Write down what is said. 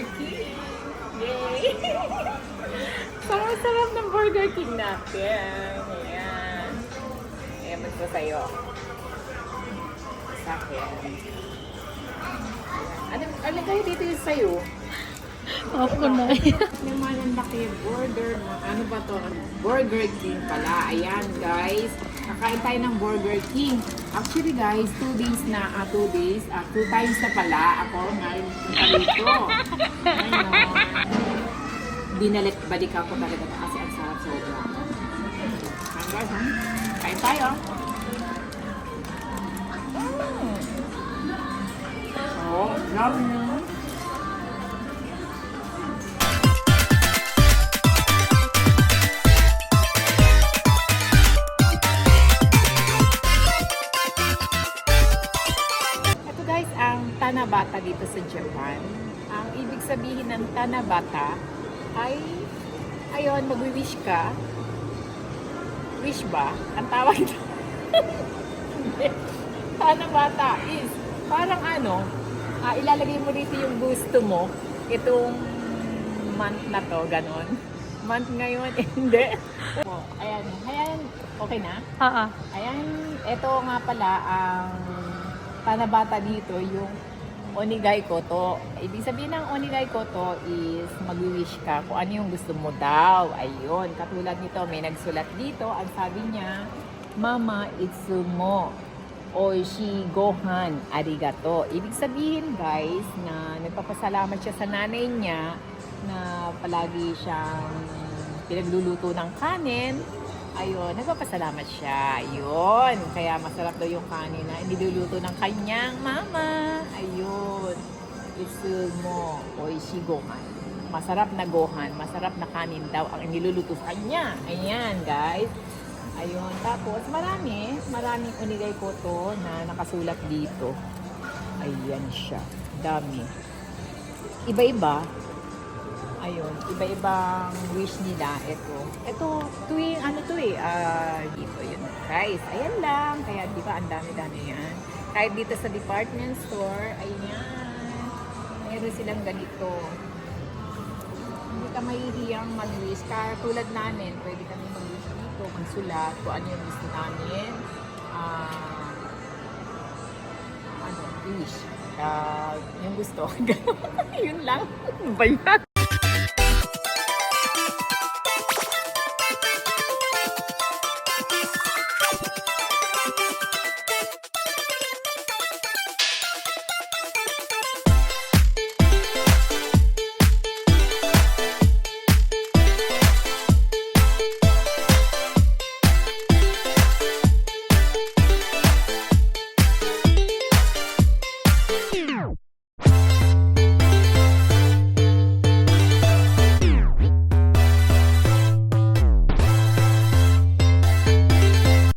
Burger King. Yay! Sarap-sarap ng Burger King natin. Ayan. Ayan, gusto sa'yo. Sa akin. Ano kayo dito yung sa'yo? Off ko na. Naman ang laki burger. Ano ba to? Burger King pala. Ayan guys. Kakain tayo ng Burger King. Actually guys, 2 days na, 2 days, 2 times na pala ako ngayon punta rito. Ayun. Binalik-balik ako talaga kasi ang sarap sobra. Ayan guys, kain tayo. Oh, love you. Tanabata dito sa Japan. Ang ibig sabihin ng Tanabata ay, ayun, magwi-wish ka. Wish ba? Ang tawag ito. Tanabata is, parang ano, ilalagay mo dito yung gusto mo. Itong month na to, ganon. Month ngayon, hindi. Oh, ayan, okay na? Oo. Ayan, ito nga pala ang Tanabata dito, yung Onigai Koto. Ibig sabihin ng Onigai Koto is magwi-wish ka kung ano yung gusto mo daw. Ayun, katulad nito, may nagsulat dito. Ang sabi niya, Mama itsumo oishi gohan arigato. Ibig sabihin guys, na nagpapasalamat siya sa nanay niya na palagi siyang pinagluluto ng kanin. Ayun, nagpapasalamat siya. Ayun, kaya masarap daw yung kanin na niluluto ng kanyang mama. Ayun, itsumo oishi gohan. Masarap na gohan, masarap na kanin daw ang niluluto sa kanya. Ayan, guys. Ayun, tapos maraming Onigai Koto na nakasulat dito. Ayan siya, dami. Iba-iba. Ayun, iba-ibang wish nila. Ito, tuwing ano to dito yun. Guys, ayan lang. Kaya di ba, ang dami-dami yan. Kahit dito sa department store, ayan. Meron silang ganito. Hindi ka mahihiyang mag-wish. Tulad namin, pwede kami mag-wish dito, magsulat kung ano yung gusto namin. Wish. Yung gusto. Yun lang. Ba yan?